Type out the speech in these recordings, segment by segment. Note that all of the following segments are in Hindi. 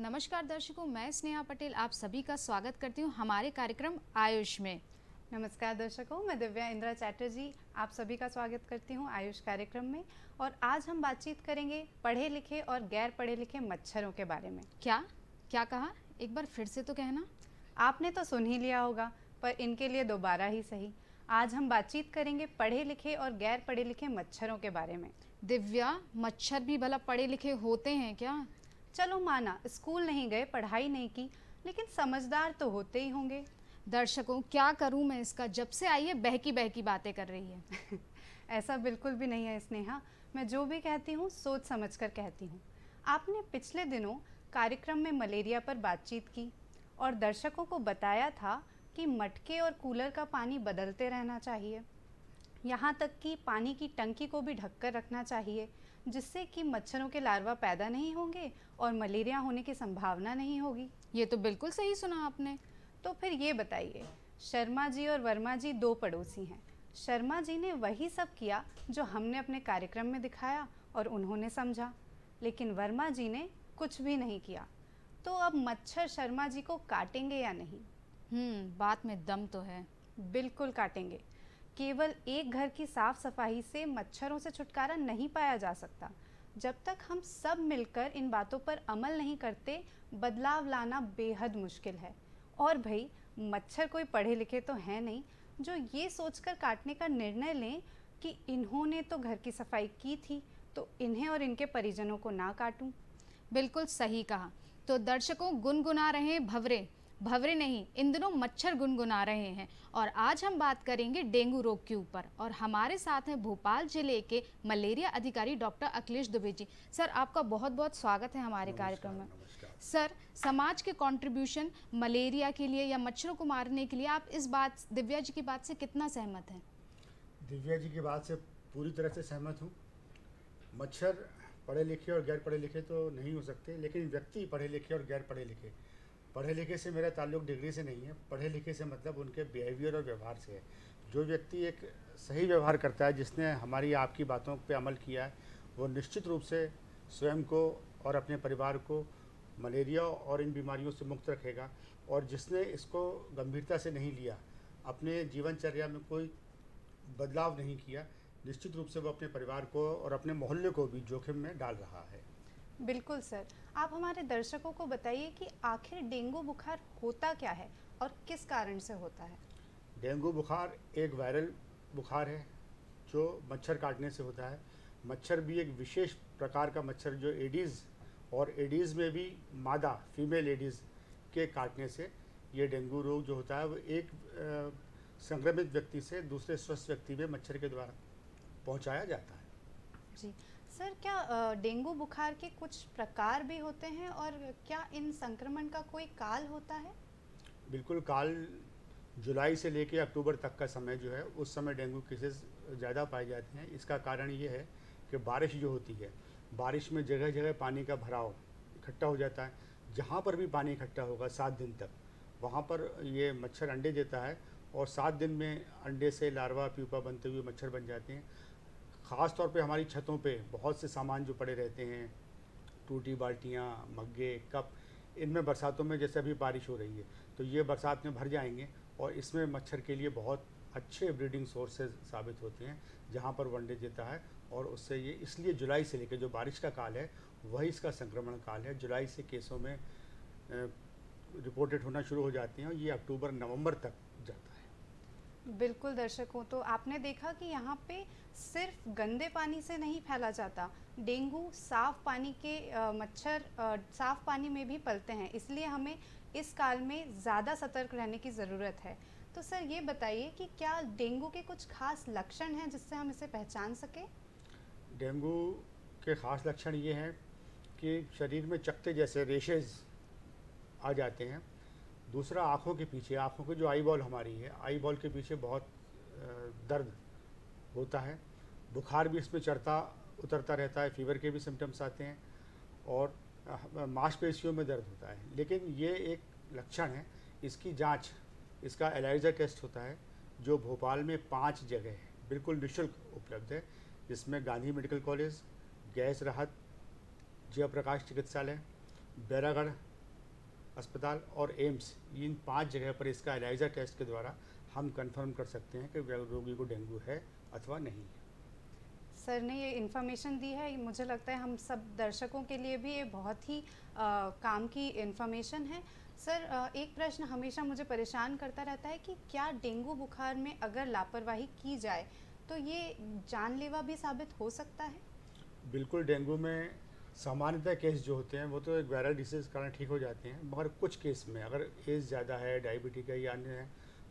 नमस्कार दर्शकों, मैं स्नेहा पटेल आप सभी का स्वागत करती हूँ हमारे कार्यक्रम आयुष में। नमस्कार दर्शकों, मैं दिव्या इंद्रा चैटर्जी आप सभी का स्वागत करती हूँ आयुष कार्यक्रम में। और आज हम बातचीत करेंगे पढ़े लिखे और गैर पढ़े लिखे मच्छरों के बारे में। क्या क्या कहा? एक बार फिर से तो कहना। आपने तो सुन ही लिया होगा, पर इनके लिए दोबारा ही सही। आज हम बातचीत करेंगे पढ़े लिखे और गैर पढ़े लिखे मच्छरों के बारे में। दिव्या, मच्छर भी भला पढ़े लिखे होते हैं क्या? चलो माना स्कूल नहीं गए, पढ़ाई नहीं की, लेकिन समझदार तो होते ही होंगे। दर्शकों, क्या करूं मैं इसका, जब से आई है बहकी बहकी बातें कर रही है। ऐसा बिल्कुल भी नहीं है स्नेहा, मैं जो भी कहती हूँ सोच समझकर कहती हूँ। आपने पिछले दिनों कार्यक्रम में मलेरिया पर बातचीत की और दर्शकों को बताया था कि मटके और कूलर का पानी बदलते रहना चाहिए। यहाँ तक कि पानी की टंकी को भी ढककर रखना चाहिए, जिससे कि मच्छरों के लार्वा पैदा नहीं होंगे और मलेरिया होने की संभावना नहीं होगी। ये तो बिल्कुल सही सुना आपने। तो फिर ये बताइए, शर्मा जी और वर्मा जी दो पड़ोसी हैं। शर्मा जी ने वही सब किया जो हमने अपने कार्यक्रम में दिखाया और उन्होंने समझा, लेकिन वर्मा जी ने कुछ भी नहीं किया। तो अब मच्छर शर्मा जी को काटेंगे या नहीं? बात में दम तो है। बिल्कुल काटेंगे। केवल एक घर की साफ सफाई से मच्छरों से छुटकारा नहीं पाया जा सकता। जब तक हम सब मिलकर इन बातों पर अमल नहीं करते, बदलाव लाना बेहद मुश्किल है। और भाई, मच्छर कोई पढ़े लिखे तो है नहीं जो ये सोचकर काटने का निर्णय लें कि इन्होंने तो घर की सफाई की थी, तो इन्हें और इनके परिजनों को ना काटूं। बिल्कुल सही कहा। तो दर्शकों, गुनगुना रहे भंवरे भंवरे नहीं, इन दिनों मच्छर गुनगुना रहे हैं। और आज हम बात करेंगे डेंगू रोग के ऊपर। और हमारे साथ हैं भोपाल जिले के मलेरिया अधिकारी डॉक्टर अखिलेश दुबे जी। सर, आपका बहुत बहुत स्वागत है हमारे कार्यक्रम में। सर, समाज के कंट्रीब्यूशन मलेरिया के लिए या मच्छरों को मारने के लिए, आप इस बात, दिव्या जी की बात से कितना सहमत हैं? दिव्या जी की बात से पूरी तरह से सहमत हूँ। मच्छर पढ़े लिखे और गैर पढ़े लिखे तो नहीं हो सकते, लेकिन व्यक्ति पढ़े लिखे और गैर पढ़े लिखे से मेरा ताल्लुक डिग्री से नहीं है। पढ़े लिखे से मतलब उनके बिहेवियर और व्यवहार से है। जो व्यक्ति एक सही व्यवहार करता है, जिसने हमारी आपकी बातों पे अमल किया है, वो निश्चित रूप से स्वयं को और अपने परिवार को मलेरिया और इन बीमारियों से मुक्त रखेगा। और जिसने इसको गंभीरता से नहीं लिया, अपने जीवनचर्या में कोई बदलाव नहीं किया, निश्चित रूप से वो अपने परिवार को और अपने मोहल्ले को भी जोखिम में डाल रहा है। बिल्कुल सर, आप हमारे दर्शकों को बताइए कि आखिर डेंगू बुखार होता क्या है और किस कारण से होता है? डेंगू बुखार एक वायरल बुखार है जो मच्छर काटने से होता है। मच्छर भी एक विशेष प्रकार का मच्छर जो एडीज़, और एडीज़ में भी मादा फीमेल एडीज़ के काटने से ये डेंगू रोग जो होता है वो एक संक्रमित व्यक्ति से दूसरे स्वस्थ व्यक्ति में मच्छर के द्वारा पहुंचाया जाता है। जी सर, क्या डेंगू बुखार के कुछ प्रकार भी होते हैं और क्या इन संक्रमण का कोई काल होता है? बिल्कुल, काल जुलाई से लेकर अक्टूबर तक का समय जो है, उस समय डेंगू केसेस ज़्यादा पाए जाते हैं। इसका कारण ये है कि बारिश जो होती है, बारिश में जगह जगह पानी का भराव इकट्ठा हो जाता है। जहाँ पर भी पानी इकट्ठा होगा 7 दिन तक, वहाँ पर ये मच्छर अंडे देता है और 7 दिन में अंडे से लार्वा प्यूपा बनते हुए मच्छर बन जाते हैं। ख़ास तौर पे हमारी छतों पे बहुत से सामान जो पड़े रहते हैं, टूटी बाल्टियाँ, मग्गे, कप, इनमें बरसातों में जैसे अभी बारिश हो रही है तो ये बरसात में भर जाएंगे और इसमें मच्छर के लिए बहुत अच्छे ब्रीडिंग सोर्सेज साबित होते हैं, जहाँ पर वो अंडे देता है। और उससे ये, इसलिए जुलाई से लेकर जो बारिश का काल है वही इसका संक्रमण काल है। जुलाई से केसों में रिपोर्टेड होना शुरू हो जाती हैं और ये अक्टूबर नवंबर तक जाता है। बिल्कुल दर्शकों, तो आपने देखा कि यहाँ पे सिर्फ गंदे पानी से नहीं फैला जाता, डेंगू साफ पानी के मच्छर साफ पानी में भी पलते हैं। इसलिए हमें इस काल में ज़्यादा सतर्क रहने की ज़रूरत है। तो सर ये बताइए कि क्या डेंगू के कुछ खास लक्षण हैं जिससे हम इसे पहचान सकें? डेंगू के ख़ास लक्षण ये हैं कि शरीर में चकत्ते जैसे रेशेज़ आ जाते हैं। दूसरा, आँखों के पीछे, आँखों की जो आई बॉल हमारी है, आई बॉल के पीछे बहुत दर्द होता है। बुखार भी इसमें चढ़ता उतरता रहता है, फीवर के भी सिम्टम्स आते हैं और मांसपेशियों में दर्द होता है। लेकिन ये एक लक्षण है, इसकी जांच, इसका एलाइज़ा टेस्ट होता है जो भोपाल में 5 जगह है, बिल्कुल निःशुल्क उपलब्ध है, जिसमें गांधी मेडिकल कॉलेज, गैस राहत, जयप्रकाश चिकित्सालय, बैरागढ़ अस्पताल और एम्स, इन 5 जगह पर इसका एलाइजा टेस्ट के द्वारा हम कंफर्म कर सकते हैं कि रोगी को डेंगू है अथवा नहीं है। सर ने ये इन्फॉर्मेशन दी है, मुझे लगता है हम सब दर्शकों के लिए भी ये बहुत ही काम की इन्फॉर्मेशन है। सर एक प्रश्न हमेशा मुझे परेशान करता रहता है कि क्या डेंगू बुखार में अगर लापरवाही की जाए तो ये जानलेवा भी साबित हो सकता है? बिल्कुल, डेंगू में सामान्यतः केस जो होते हैं वो तो एक वायरल डिसीज़ कारण ठीक हो जाते हैं, मगर कुछ केस में अगर एज ज़्यादा है, डायबिटीज है या अन्य है,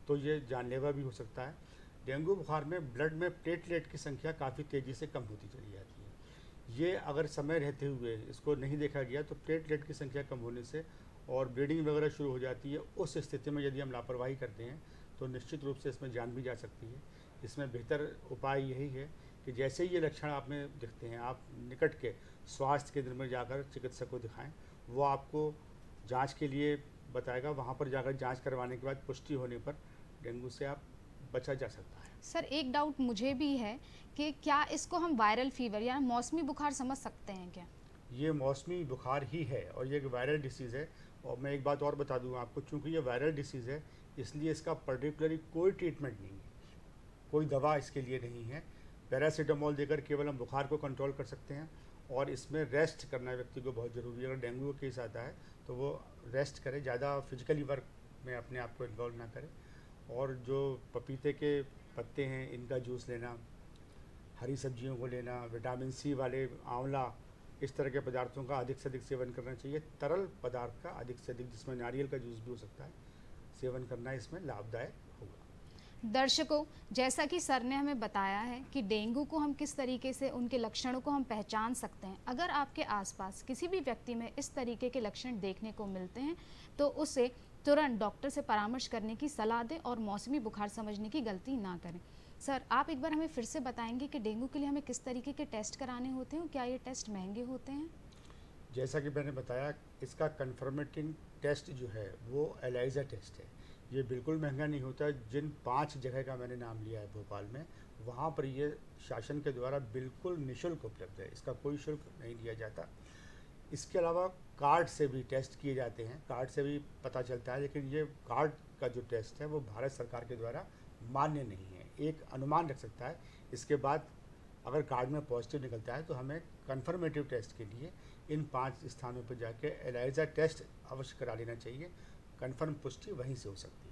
तो ये जानलेवा भी हो सकता है। डेंगू बुखार में ब्लड में प्लेटलेट की संख्या काफ़ी तेज़ी से कम होती चली जाती है। ये अगर समय रहते हुए इसको नहीं देखा गया तो प्लेटलेट की संख्या कम होने से और ब्लीडिंग वगैरह शुरू हो जाती है। उस स्थिति में यदि हम लापरवाही करते हैं तो निश्चित रूप से इसमें जान भी जा सकती है। इसमें बेहतर उपाय यही है कि जैसे ही ये लक्षण आप में दिखते हैं, आप निकट के स्वास्थ्य केंद्र में जाकर चिकित्सक को दिखाएं। वो आपको जांच के लिए बताएगा। वहाँ पर जाकर जांच करवाने के बाद पुष्टि होने पर डेंगू से आप बचा जा सकता है। सर एक डाउट मुझे भी है कि क्या इसको हम वायरल फीवर या मौसमी बुखार समझ सकते हैं क्या? ये मौसमी बुखार ही है और ये एक वायरल डिसीज़ है। और मैं एक बात और बता दूँ आपको, चूँकि ये वायरल डिसीज़ है इसलिए इसका पर्टिकुलरली कोई ट्रीटमेंट नहीं है, कोई दवा इसके लिए नहीं है। पैरासीटामोल देकर केवल हम बुखार को कंट्रोल कर सकते हैं और इसमें रेस्ट करना व्यक्ति को बहुत ज़रूरी है। अगर डेंगू का केस आता है तो वो रेस्ट करे, ज़्यादा फिजिकली वर्क में अपने आप को इन्वॉल्व ना करे। और जो पपीते के पत्ते हैं इनका जूस लेना, हरी सब्जियों को लेना, विटामिन सी वाले आंवला, इस तरह के पदार्थों का अधिक से अधिक सेवन करना चाहिए। तरल पदार्थ का अधिक से अधिक, जिसमें नारियल का जूस भी हो सकता है, सेवन करना इसमें लाभदायक होगा। दर्शकों, जैसा कि सर ने हमें बताया है कि डेंगू को हम किस तरीके से उनके लक्षणों को हम पहचान सकते हैं। अगर आपके आसपास किसी भी व्यक्ति में इस तरीके के लक्षण देखने को मिलते हैं तो उसे तुरंत डॉक्टर से परामर्श करने की सलाह दें और मौसमी बुखार समझने की गलती ना करें। सर आप एक बार हमें फिर से बताएंगे कि डेंगू के लिए हमें किस तरीके के टेस्ट कराने होते हैं, क्या ये टेस्ट महंगे होते हैं? जैसा कि मैंने बताया, इसका कन्फर्मेटिंग टेस्ट जो है वो एलाइजा टेस्ट है। ये बिल्कुल महंगा नहीं होता। जिन 5 जगह का मैंने नाम लिया है भोपाल में, वहाँ पर ये शासन के द्वारा बिल्कुल निःशुल्क उपलब्ध है, इसका कोई शुल्क नहीं लिया जाता। इसके अलावा कार्ड से भी टेस्ट किए जाते हैं, कार्ड से भी पता चलता है, लेकिन ये कार्ड का जो टेस्ट है वो भारत सरकार के द्वारा मान्य नहीं है। एक अनुमान रख सकता है। इसके बाद अगर कार्ड में पॉजिटिव निकलता है तो हमें कन्फर्मेटिव टेस्ट के लिए इन 5 स्थानों पर जाके एलाइजा टेस्ट अवश्य करा लेना चाहिए। कन्फर्म पुष्टि वहीं से हो सकती है।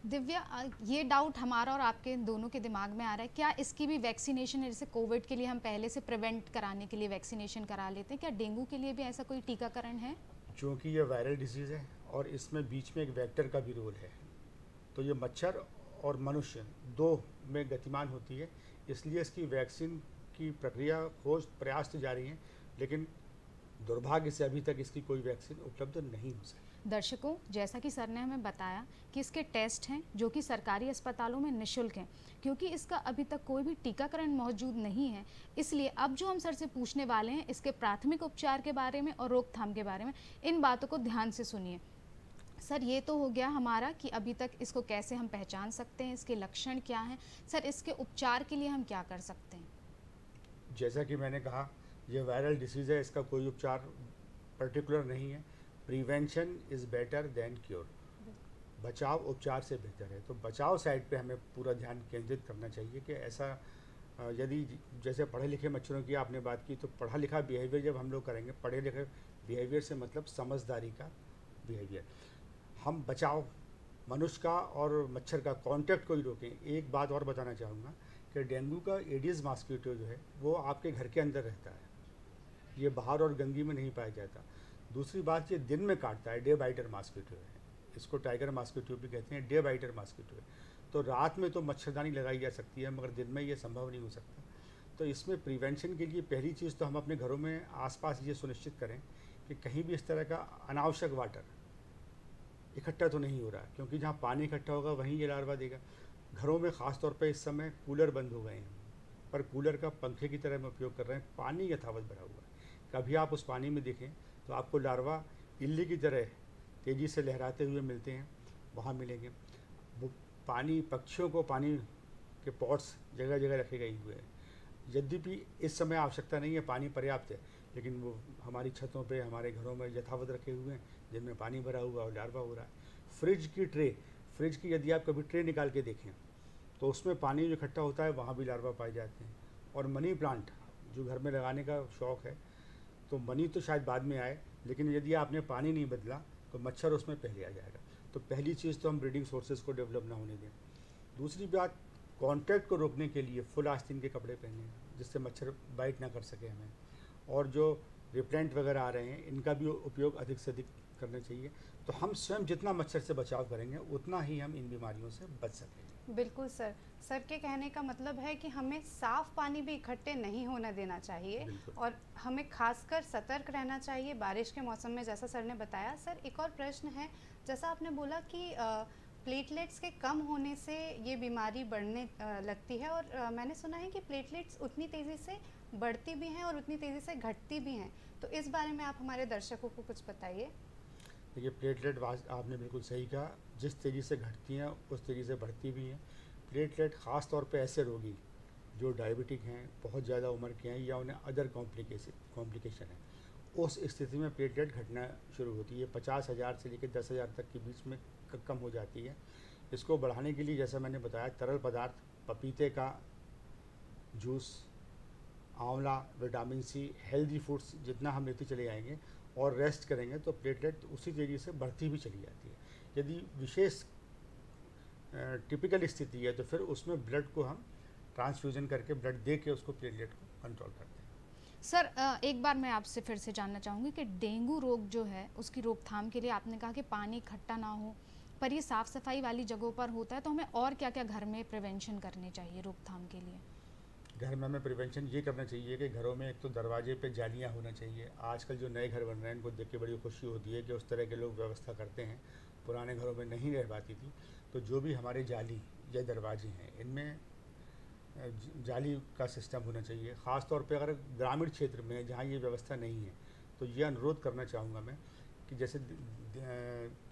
दिव्या, ये डाउट हमारा और आपके दोनों के दिमाग में आ रहा है, क्या इसकी भी वैक्सीनेशन है? जैसे कोविड के लिए हम पहले से प्रिवेंट कराने के लिए वैक्सीनेशन करा लेते हैं, क्या डेंगू के लिए भी ऐसा कोई टीकाकरण है? क्योंकि ये वायरल डिजीज़ है और इसमें बीच में एक वेक्टर का भी रोल है, तो ये मच्छर और मनुष्य 2 में गतिमान होती है, इसलिए इसकी वैक्सीन की प्रक्रिया खोज प्रयास तो जारी हैं, लेकिन दुर्भाग्य से अभी तक इसकी कोई वैक्सीन उपलब्ध नहीं हो सकी। दर्शकों, जैसा कि सर ने हमें बताया कि इसके टेस्ट हैं जो कि सरकारी अस्पतालों में निःशुल्क हैं, क्योंकि इसका अभी तक कोई भी टीकाकरण मौजूद नहीं है। इसलिए अब जो हम सर से पूछने वाले हैं इसके प्राथमिक उपचार के बारे में और रोकथाम के बारे में, इन बातों को ध्यान से सुनिए। सर ये तो हो गया हमारा कि अभी तक इसको कैसे हम पहचान सकते हैं, इसके लक्षण क्या हैं। सर इसके उपचार के लिए हम क्या कर सकते हैं? जैसा कि मैंने कहा, ये वायरल डिसीज़ है, इसका कोई उपचार पर्टिकुलर नहीं है। Prevention is better than cure. बचाव उपचार से बेहतर है। तो बचाव साइड पे हमें पूरा ध्यान केंद्रित करना चाहिए कि ऐसा यदि जैसे पढ़े लिखे मच्छरों की आपने बात की, तो पढ़ा लिखा बिहेवियर जब हम लोग करेंगे, पढ़े लिखे बिहेवियर से मतलब समझदारी का बिहेवियर, हम बचाव मनुष्य का और मच्छर का कांटेक्ट को ही रोकें। एक बात और बताना चाहूँगा कि डेंगू का एडिस मॉस्किटो जो है वो आपके घर के अंदर रहता है, ये बाहर और गंदगी में नहीं पाया जाता। दूसरी बात, ये दिन में काटता है, डे बाइटर मॉस्किटो है, इसको टाइगर मॉस्किटो भी कहते हैं, डे बाइटर मॉस्किटो है। तो रात में तो मच्छरदानी लगाई जा सकती है, मगर दिन में ये संभव नहीं हो सकता। तो इसमें प्रिवेंशन के लिए पहली चीज़ तो हम अपने घरों में आसपास ये सुनिश्चित करें कि कहीं भी इस तरह का अनावश्यक वाटर इकट्ठा तो नहीं हो रहा, क्योंकि जहाँ पानी इकट्ठा होगा वहीं ये लार्वा देगा। घरों में ख़ास तौर पर इस समय कूलर बंद हो गए हैं, पर कूलर का पंखे की तरह हम उपयोग कर रहे हैं, पानी यथावत भरा हुआ है। कभी आप उस पानी में देखें तो आपको लार्वा इल्ली की तरह तेज़ी से लहराते हुए मिलते हैं, वहाँ मिलेंगे। वो पानी, पक्षियों को पानी के पॉट्स जगह जगह रखे गए हुए हैं। यद्यपि इस समय आवश्यकता नहीं है, पानी पर्याप्त है, लेकिन वो हमारी छतों पे, हमारे घरों में यथावत रखे हुए हैं, जिनमें पानी भरा हुआ और लार्वा हो रहा है। फ्रिज की यदि आप कभी ट्रे निकाल के देखें तो उसमें पानी जो इकट्ठा होता है वहाँ भी लार्वा पाए जाते हैं। और मनी प्लांट जो घर में लगाने का शौक़ है, तो मनी तो शायद बाद में आए, लेकिन यदि आपने पानी नहीं बदला तो मच्छर उसमें पहले आ जाएगा। तो पहली चीज़ तो हम ब्रीडिंग सोर्सेज को डेवलप ना होने दें। दूसरी बात, कांटेक्ट को रोकने के लिए फुल आस्तीन के कपड़े पहने, जिससे मच्छर बाइट ना कर सके हमें। और जो रिपेलेंट वगैरह आ रहे हैं, इनका भी उपयोग अधिक से अधिक करना चाहिए। तो हम स्वयं जितना मच्छर से बचाव करेंगे उतना ही हम इन बीमारियों से बच सकेंगे। बिल्कुल सर। सर के कहने का मतलब है कि हमें साफ पानी भी इकट्ठे नहीं होने देना चाहिए और हमें खासकर सतर्क रहना चाहिए बारिश के मौसम में, जैसा सर ने बताया। सर, एक और प्रश्न है, जैसा आपने बोला कि प्लेटलेट्स के कम होने से ये बीमारी बढ़ने लगती है, और मैंने सुना है कि प्लेटलेट्स उतनी तेज़ी से बढ़ती भी हैं और उतनी तेज़ी से घटती भी हैं। तो इस बारे में आप हमारे दर्शकों को कुछ बताइए। देखिए, प्लेटलेट आपने बिल्कुल सही कहा, जिस तेज़ी से घटती हैं उस तेज़ी से बढ़ती भी हैं। प्लेटलेट ख़ास तौर पे ऐसे रोगी जो डायबिटिक हैं, बहुत ज़्यादा उम्र के हैं, या उन्हें अदर कॉम्प्लिकेशन है, उस स्थिति में प्लेटलेट घटना शुरू होती है। 50,000 से लेकर 10,000 तक के बीच में कम हो जाती है। इसको बढ़ाने के लिए, जैसा मैंने बताया, तरल पदार्थ, पपीते का जूस, आंवला, विटामिन सी, हेल्दी फूड्स जितना हम लेते चले जाएंगे और रेस्ट करेंगे तो प्लेटलेट उसी तेज़ी से बढ़ती भी चली जाती है। यदि विशेष टिपिकल स्थिति है तो फिर उसमें ब्लड को हम ट्रांसफ्यूजन करके, ब्लड दे के उसको प्लेटलेट को कंट्रोल करते हैं। सर, एक बार मैं आपसे फिर से जानना चाहूँगी कि डेंगू रोग जो है उसकी रोकथाम के लिए आपने कहा कि पानी इकट्ठा ना हो, पर ये साफ़ सफाई वाली जगहों पर होता है, तो हमें और क्या क्या घर में प्रिवेंशन करने चाहिए रोकथाम के लिए? घर में हमें प्रिवेंशन ये करना चाहिए कि घरों में एक तो दरवाजे पे जालियाँ होना चाहिए। आजकल जो नए घर बन रहे हैं इनको देख के बड़ी खुशी होती है कि उस तरह के लोग व्यवस्था करते हैं, पुराने घरों में नहीं रह पाती थी। तो जो भी हमारे जाली या दरवाजे हैं, इनमें जाली का सिस्टम होना चाहिए। ख़ास तौर पे अगर ग्रामीण क्षेत्र में जहाँ ये व्यवस्था नहीं है तो ये अनुरोध करना चाहूँगा मैं कि जैसे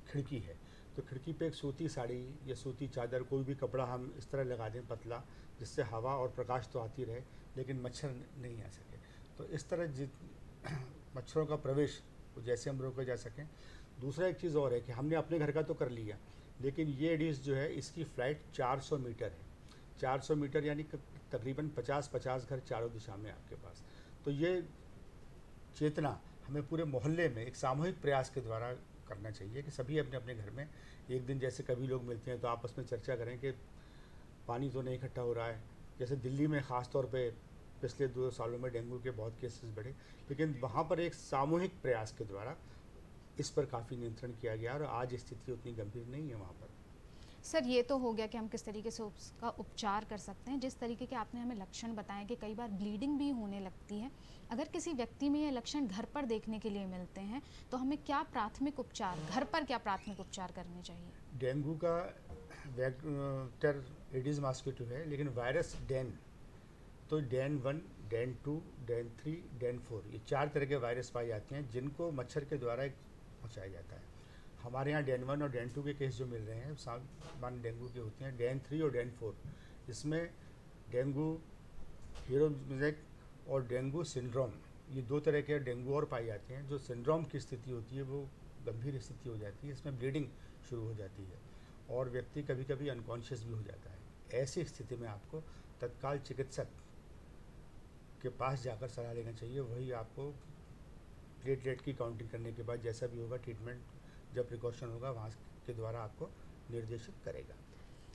खिड़की है तो खिड़की पे एक सूती साड़ी या सूती चादर, कोई भी कपड़ा हम इस तरह लगा दें पतला, जिससे हवा और प्रकाश तो आती रहे लेकिन मच्छर नहीं आ सके। तो इस तरह मच्छरों का प्रवेश जैसे हम रोके जा सकें। दूसरा एक चीज़ और है कि हमने अपने घर का तो कर लिया, लेकिन ये डिश जो है इसकी फ़्लाइट 400 मीटर है। 400 मीटर यानी तकरीबन 50-50 घर चारों दिशा में आपके पास। तो ये चेतना हमें पूरे मोहल्ले में एक सामूहिक प्रयास के द्वारा करना चाहिए कि सभी अपने अपने घर में एक दिन, जैसे कभी लोग मिलते हैं तो आपस में चर्चा करें कि पानी तो नहीं इकट्ठा हो रहा है। जैसे दिल्ली में ख़ास तौर पे पिछले 2 सालों में डेंगू के बहुत केसेस बढ़े, लेकिन वहाँ पर एक सामूहिक प्रयास के द्वारा इस पर काफ़ी नियंत्रण किया गया और आज स्थिति उतनी गंभीर नहीं है वहाँ पर। सर, ये तो हो गया कि हम किस तरीके से उसका उपचार कर सकते हैं। जिस तरीके के आपने हमें लक्षण बताए कि कई बार ब्लीडिंग भी होने लगती है, अगर किसी व्यक्ति में ये लक्षण घर पर देखने के लिए मिलते हैं तो हमें क्या प्राथमिक उपचार, घर पर क्या प्राथमिक उपचार करने चाहिए? डेंगू का वेक्टर एडिस मॉस्किटो है, लेकिन वायरस डेन, तो डेन 1, डेन 2, डेन 3, डेन 4, ये 4 तरह के वायरस पाए जाते हैं जिनको मच्छर के द्वारा पहुँचाया जाता है। हमारे यहाँ डेन 1 और डेन 2 के केस जो मिल रहे हैं सामान्य डेंगू के होते हैं। डेन 3 और डेन 4, इसमें डेंगू हीमोरेजिक और डेंगू सिंड्रोम, ये 2 तरह के डेंगू और पाए जाते हैं। जो सिंड्रोम की स्थिति होती है वो गंभीर स्थिति हो जाती है, इसमें ब्लीडिंग शुरू हो जाती है और व्यक्ति कभी कभी अनकॉन्शियस भी हो जाता है। ऐसी स्थिति में आपको तत्काल चिकित्सक के पास जाकर सलाह लेना चाहिए। वही आपको प्लेटलेट की काउंटिंग करने के बाद जैसा भी होगा ट्रीटमेंट, जब प्रिकॉशन होगा वहाँ के द्वारा आपको निर्देशित करेगा।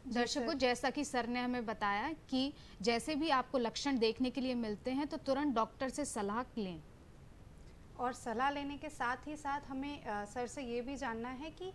दर्शकों, जैसा कि सर ने हमें बताया कि जैसे भी आपको लक्षण देखने के लिए मिलते हैं तो तुरंत डॉक्टर से सलाह लें। और सलाह लेने के साथ ही साथ हमें सर से ये भी जानना है कि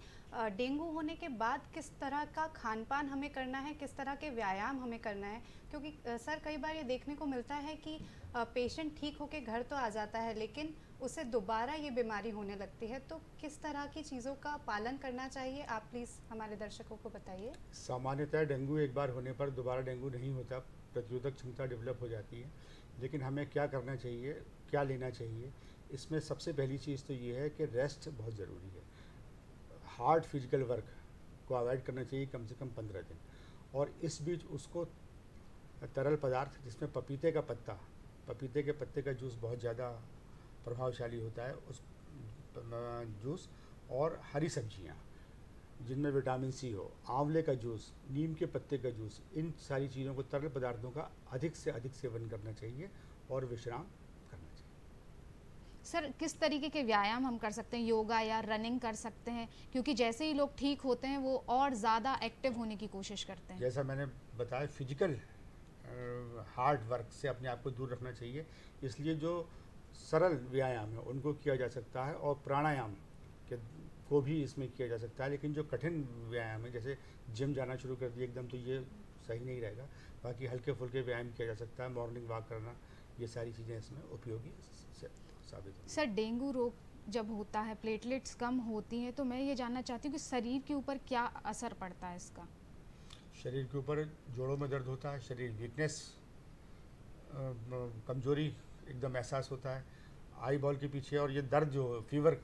डेंगू होने के बाद किस तरह का खान पान हमें करना है, किस तरह के व्यायाम हमें करना है, क्योंकि सर कई बार ये देखने को मिलता है कि पेशेंट ठीक होके घर तो आ जाता है लेकिन उसे दोबारा ये बीमारी होने लगती है। तो किस तरह की चीज़ों का पालन करना चाहिए, आप प्लीज़ हमारे दर्शकों को बताइए। सामान्यतः डेंगू एक बार होने पर दोबारा डेंगू नहीं होता, प्रतिरोधक क्षमता डेवलप हो जाती है। लेकिन हमें क्या करना चाहिए, क्या लेना चाहिए, इसमें सबसे पहली चीज़ तो ये है कि रेस्ट बहुत ज़रूरी है। हार्ड फिजिकल वर्क को अवॉइड करना चाहिए कम से कम 15 दिन। और इस बीच उसको तरल पदार्थ जिसमें पपीते के पत्ते का जूस बहुत ज़्यादा प्रभावशाली होता है उस जूस, और हरी सब्जियां जिनमें विटामिन सी हो, आंवले का जूस, नीम के पत्ते का जूस, इन सारी चीज़ों को, तरल पदार्थों का अधिक से अधिक सेवन करना चाहिए और विश्राम करना चाहिए। सर किस तरीके के व्यायाम हम कर सकते हैं? योगा या रनिंग कर सकते हैं? क्योंकि जैसे ही लोग ठीक होते हैं वो और ज़्यादा एक्टिव होने की कोशिश करते हैं। जैसा मैंने बताया, फिजिकल हार्ड वर्क से अपने आप को दूर रखना चाहिए, इसलिए जो सरल व्यायाम है उनको किया जा सकता है, और प्राणायाम के को भी इसमें किया जा सकता है। लेकिन जो कठिन व्यायाम है, जैसे जिम जाना शुरू कर दिया एकदम, तो ये सही नहीं रहेगा। बाकी हल्के फुल्के व्यायाम किया जा सकता है, मॉर्निंग वॉक करना, ये सारी चीज़ें इसमें उपयोगी साबित होती हैं। सर डेंगू रोग जब होता है, प्लेटलेट्स कम होती हैं, तो मैं ये जानना चाहती हूँ कि शरीर के ऊपर क्या असर पड़ता है इसका? शरीर के ऊपर जोड़ों में दर्द होता है, शरीर वीकनेस, कमजोरी एकदम एहसास होता है आई बॉल के पीछे, और ये दर्द जो फीवर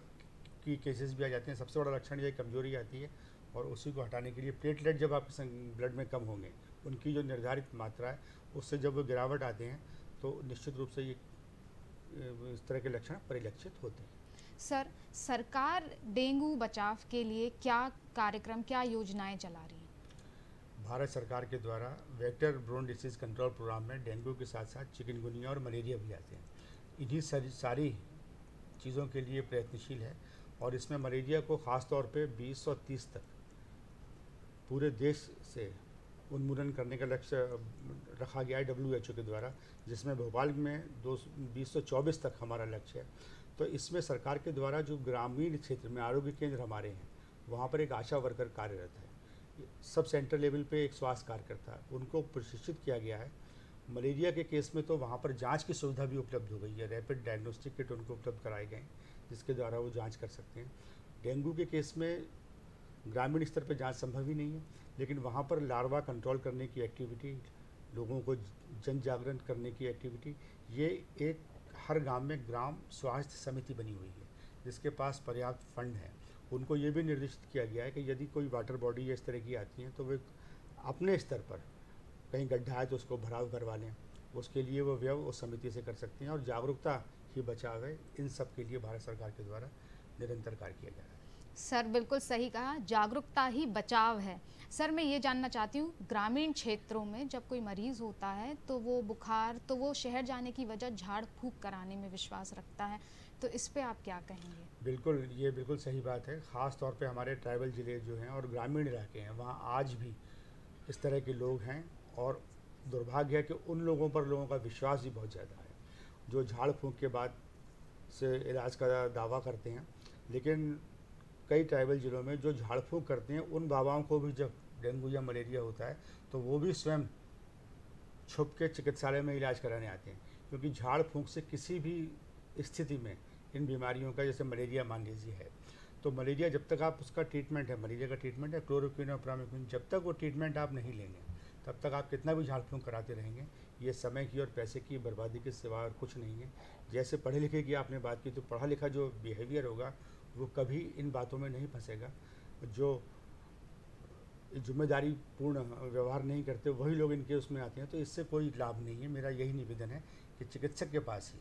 की केसेस भी आ जाते हैं। सबसे बड़ा लक्षण ये कमजोरी आती है, और उसी को हटाने के लिए प्लेटलेट जब आपके ब्लड में कम होंगे, उनकी जो निर्धारित मात्रा है उससे जब वो गिरावट आते हैं, तो निश्चित रूप से ये इस तरह के लक्षण परिलक्षित होते हैं। सर सरकार डेंगू बचाव के लिए क्या कार्यक्रम, क्या योजनाएं चला रही है? भारत सरकार के द्वारा vector borne disease control programme में डेंगू के साथ साथ चिकनगुनिया और मलेरिया भी आते हैं। इन्हीं सारी चीज़ों के लिए प्रयत्नशील है, और इसमें मलेरिया को ख़ास तौर पे 2030 तक पूरे देश से उन्मूलन करने का लक्ष्य रखा गया है WHO के द्वारा, जिसमें भोपाल में 2024 तक हमारा लक्ष्य है। तो इसमें सरकार के द्वारा जो ग्रामीण क्षेत्र में आरोग्य केंद्र हमारे हैं, वहाँ पर एक आशा वर्कर कार्यरत है, सब सेंटर लेवल पे एक स्वास्थ्य कार्यकर्ता, उनको प्रशिक्षित किया गया है। मलेरिया के केस में तो वहाँ पर जांच की सुविधा भी उपलब्ध हो गई है, रैपिड डायग्नोस्टिक किट उनको उपलब्ध कराए गए हैं, जिसके द्वारा वो जांच कर सकते हैं। डेंगू के केस में ग्रामीण स्तर पर जांच संभव ही नहीं है, लेकिन वहाँ पर लार्वा कंट्रोल करने की एक्टिविटी, लोगों को जन जागरण करने की एक्टिविटी, ये एक हर गांव में ग्राम स्वास्थ्य समिति बनी हुई है, जिसके पास पर्याप्त फंड है। उनको ये भी निर्देशित किया गया है कि यदि कोई वाटर बॉडी या इस तरह की आती हैं, तो वे अपने स्तर पर कहीं गड्ढा है तो उसको भराव करवा लें, उसके लिए वो व्यय उस समिति से कर सकते हैं। और जागरूकता ही बचाव है, इन सब के लिए भारत सरकार के द्वारा निरंतर कार्य किया जा रहा है। सर बिल्कुल सही कहा, जागरूकता ही बचाव है। सर मैं ये जानना चाहती हूँ, ग्रामीण क्षेत्रों में जब कोई मरीज़ होता है तो वो बुखार, तो वो शहर जाने की वजह झाड़ फूंक कराने में विश्वास रखता है, तो इस पे आप क्या कहेंगे? बिल्कुल, ये बिल्कुल सही बात है। ख़ास तौर पे हमारे ट्राइबल ज़िले जो हैं और ग्रामीण इलाके हैं, वहाँ आज भी इस तरह के लोग हैं, और दुर्भाग्य है कि उन लोगों पर लोगों का विश्वास भी बहुत ज़्यादा है, जो झाड़ फूंक के बाद से इलाज का दावा करते हैं। लेकिन कई ट्राइबल ज़िलों में जो झाड़ फूंक करते हैं, उन बाबाओं को भी जब डेंगू या मलेरिया होता है, तो वो भी स्वयं छुप के चिकित्सालय में इलाज कराने आते हैं, क्योंकि झाड़ फूंक से किसी भी स्थिति में इन बीमारियों का, जैसे मलेरिया मान लीजिए है, तो मलेरिया जब तक आप उसका ट्रीटमेंट है, मलेरिया का ट्रीटमेंट है क्लोरोक्विन और प्रामिक्विन, जब तक वो ट्रीटमेंट आप नहीं लेंगे, तब तक आप कितना भी झाड़ फूंक कराते रहेंगे, ये समय की और पैसे की बर्बादी के सिवा और कुछ नहीं है। जैसे पढ़े लिखे की आपने बात की, तो पढ़ा लिखा जो बिहेवियर होगा वो कभी इन बातों में नहीं फंसेगा। जो जिम्मेदारी पूर्ण व्यवहार नहीं करते, वही लोग इनके उसमें आते हैं, तो इससे कोई लाभ नहीं है। मेरा यही निवेदन है कि चिकित्सक के पास ही,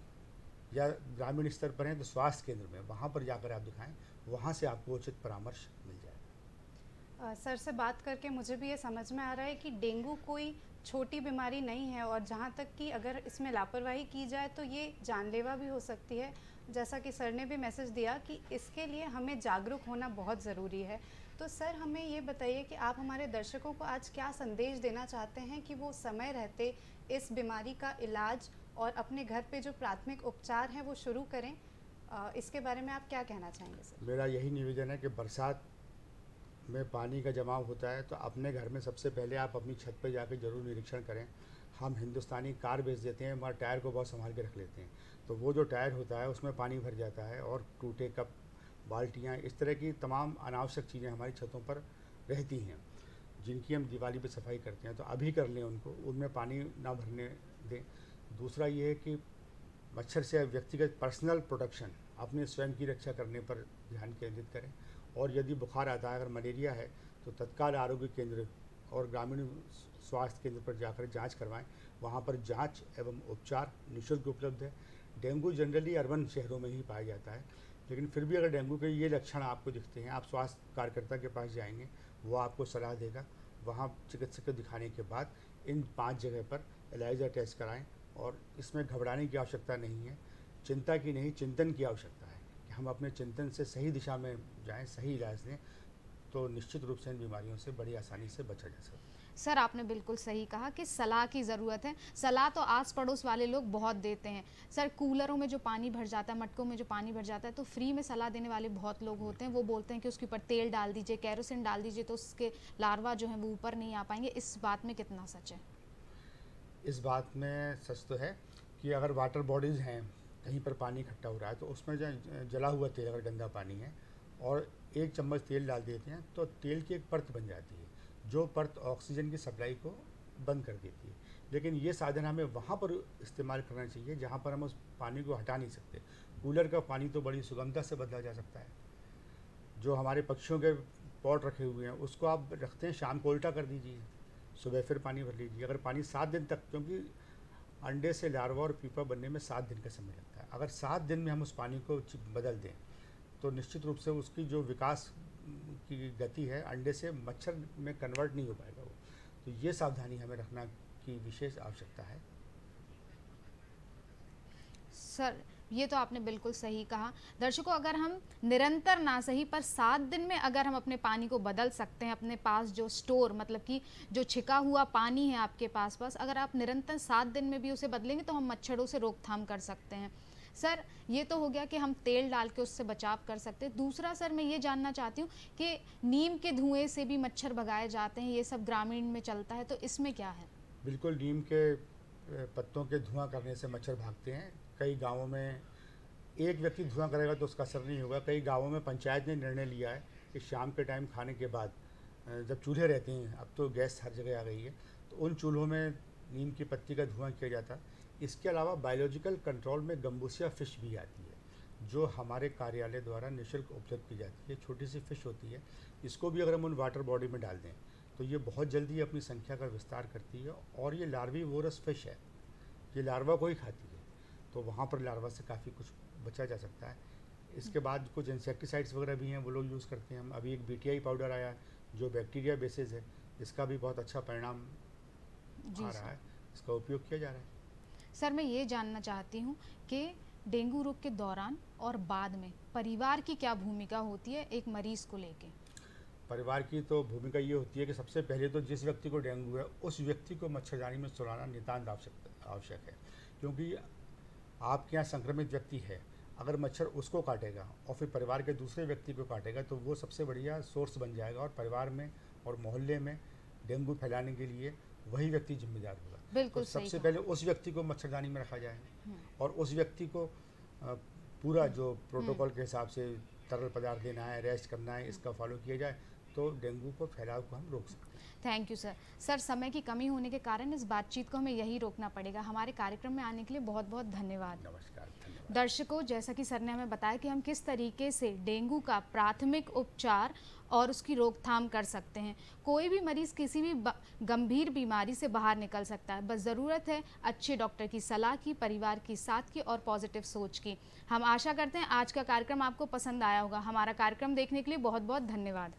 या ग्रामीण स्तर पर हैं तो स्वास्थ्य केंद्र में, वहाँ पर जाकर आप दिखाएं, वहाँ से आपको उचित परामर्श मिल जाएगा। सर से बात करके मुझे भी ये समझ में आ रहा है कि डेंगू कोई छोटी बीमारी नहीं है, और जहाँ तक कि अगर इसमें लापरवाही की जाए तो ये जानलेवा भी हो सकती है। जैसा कि सर ने भी मैसेज दिया कि इसके लिए हमें जागरूक होना बहुत ज़रूरी है। तो सर हमें ये बताइए कि आप हमारे दर्शकों को आज क्या संदेश देना चाहते हैं कि वो समय रहते इस बीमारी का इलाज और अपने घर पे जो प्राथमिक उपचार हैं वो शुरू करें? इसके बारे में आप क्या कहना चाहेंगे सर? मेरा यही निवेदन है कि बरसात में पानी का जमाव होता है, तो अपने घर में सबसे पहले आप अपनी छत पर जाकर जरूर निरीक्षण करें। हम हिंदुस्तानी कार बेच देते हैं, हमारे टायर को बहुत संभाल के रख लेते हैं, तो वो जो टायर होता है उसमें पानी भर जाता है, और टूटे कप, बाल्टियाँ, इस तरह की तमाम अनावश्यक चीज़ें हमारी छतों पर रहती हैं, जिनकी हम दिवाली पे सफाई करते हैं। तो अभी कर लें उनको, उनमें पानी ना भरने दें। दूसरा ये है कि मच्छर से व्यक्तिगत पर्सनल प्रोटेक्शन, अपने स्वयं की रक्षा करने पर ध्यान केंद्रित करें। और यदि बुखार आता है, अगर मलेरिया है, तो तत्काल आरोग्य केंद्र और ग्रामीण स्वास्थ्य केंद्र पर जाकर जांच करवाएं। वहां पर जांच एवं उपचार निःशुल्क उपलब्ध है। डेंगू जनरली अर्बन शहरों में ही पाया जाता है, लेकिन फिर भी अगर डेंगू के ये लक्षण आपको दिखते हैं, आप स्वास्थ्य कार्यकर्ता के पास जाएंगे, वो आपको सलाह देगा। वहाँ चिकित्सक को दिखाने के बाद इन 5 जगह पर एलाइजा टेस्ट कराएं, और इसमें घबराने की आवश्यकता नहीं है, चिंता की नहीं, चिंतन की आवश्यकता है कि हम अपने चिंतन से सही दिशा में जाएं, सही इलाज लें, तो निश्चित रूप से इन बीमारियों से बड़ी आसानी से बचा जा सकता है। सर आपने बिल्कुल सही कहा कि सलाह की ज़रूरत है। सलाह तो आस पड़ोस वाले लोग बहुत देते हैं। सर कूलरों में जो पानी भर जाता है, मटकों में जो पानी भर जाता है, तो फ्री में सलाह देने वाले बहुत लोग होते हैं। वो बोलते हैं कि उसके ऊपर तेल डाल दीजिए, केरोसिन डाल दीजिए, तो उसके लार्वा जो हैं वो ऊपर नहीं आ पाएंगे। इस बात में कितना सच है? इस बात में सच तो है कि अगर वाटर बॉडीज़ हैं, कहीं पर पानी इकट्ठा हो रहा है, तो उसमें जो जला हुआ तेल, अगर गंदा पानी है और 1 चम्मच तेल डाल देते हैं, तो तेल की एक परत बन जाती है, जो परत ऑक्सीजन की सप्लाई को बंद कर देती है। लेकिन ये साधन हमें वहाँ पर इस्तेमाल करना चाहिए जहाँ पर हम उस पानी को हटा नहीं सकते। कूलर का पानी तो बड़ी सुगमता से बदला जा सकता है। जो हमारे पक्षियों के पॉट रखे हुए हैं, उसको आप रखते हैं, शाम को उल्टा कर दीजिए, सुबह फिर पानी भर लीजिए। अगर पानी 7 दिन तक, क्योंकि अंडे से लार्वा और पीपा बनने में 7 दिन का समय लगता है, अगर 7 दिन में हम उस पानी को बदल दें, तो निश्चित रूप से उसकी जो विकास की गति है, अंडे से मच्छर में कन्वर्ट नहीं हो पाएगा वो। तो ये सावधानी हमें रखना की विशेष आवश्यकता है। सर ये तो आपने बिल्कुल सही कहा। दर्शकों, अगर हम निरंतर ना सही पर 7 दिन में अगर हम अपने पानी को बदल सकते हैं, अपने पास जो स्टोर, मतलब कि जो छिका हुआ पानी है आपके पास अगर आप निरंतर 7 दिन में भी उसे बदलेंगे, तो हम मच्छरों से रोकथाम कर सकते हैं। सर ये तो हो गया कि हम तेल डाल के उससे बचाव कर सकते हैं। दूसरा सर मैं ये जानना चाहती हूँ कि नीम के धुएं से भी मच्छर भगाए जाते हैं, ये सब ग्रामीण में चलता है, तो इसमें क्या है? बिल्कुल, नीम के पत्तों के धुआं करने से मच्छर भागते हैं। कई गांवों में एक व्यक्ति धुआं करेगा तो उसका असर नहीं होगा। कई गांवों में पंचायत ने निर्णय लिया है कि शाम के टाइम खाने के बाद, जब चूल्हे रहते हैं, अब तो गैस हर जगह आ गई है, तो उन चूल्हों में नीम की पत्ती का धुआं किया जाता है। इसके अलावा बायोलॉजिकल कंट्रोल में गम्बूसिया फ़िश भी आती है, जो हमारे कार्यालय द्वारा निःशुल्क उपलब्ध की जाती है। छोटी सी फ़िश होती है, इसको भी अगर हम उन वाटर बॉडी में डाल दें, तो ये बहुत जल्दी अपनी संख्या का विस्तार करती है, और ये लार्वीवोरस फ़िश है, ये लार्वा को ही खाती है, तो वहाँ पर लार्वा से काफ़ी कुछ बचा जा सकता है। इसके बाद कुछ इंसेक्टिसाइड्स वगैरह भी हैं, वो लोग यूज़ करते हैं। हम अभी एक BTI पाउडर आया है जो बैक्टीरिया बेसिस है, जिसका भी बहुत अच्छा परिणाम आ रहा है, इसका उपयोग किया जा रहा है। सर मैं ये जानना चाहती हूँ कि डेंगू रोग के दौरान और बाद में परिवार की क्या भूमिका होती है एक मरीज़ को लेके? परिवार की तो भूमिका ये होती है कि सबसे पहले तो जिस व्यक्ति को डेंगू है, उस व्यक्ति को मच्छरदानी में सुलाना नितांत आवश्यक है, क्योंकि आपके यहाँ संक्रमित व्यक्ति है, अगर मच्छर उसको काटेगा और फिर परिवार के दूसरे व्यक्ति को काटेगा, तो वो सबसे बढ़िया सोर्स बन जाएगा, और परिवार में और मोहल्ले में डेंगू फैलाने के लिए वही व्यक्ति जिम्मेदार होगा। बिल्कुल तो सबसे पहले उस व्यक्ति को मच्छरदानी में रखा जाए, और उस व्यक्ति को पूरा जो प्रोटोकॉल के हिसाब से तरल पदार्थ देना है, रेस्ट करना है, इसका फॉलो किया जाए, तो डेंगू को फैलाव को हम रोक सकते हैं। Thank you sir. सर समय की कमी होने के कारण इस बातचीत को हमें यही रोकना पड़ेगा। हमारे कार्यक्रम में आने के लिए बहुत बहुत धन्यवाद। नमस्कार, धन्यवाद। दर्शकों, जैसा कि सर ने हमें बताया कि हम किस तरीके से डेंगू का प्राथमिक उपचार और उसकी रोकथाम कर सकते हैं। कोई भी मरीज़ किसी भी गंभीर बीमारी से बाहर निकल सकता है, बस ज़रूरत है अच्छे डॉक्टर की सलाह की, परिवार की साथ की और पॉजिटिव सोच की। हम आशा करते हैं आज का कार्यक्रम आपको पसंद आया होगा। हमारा कार्यक्रम देखने के लिए बहुत बहुत धन्यवाद।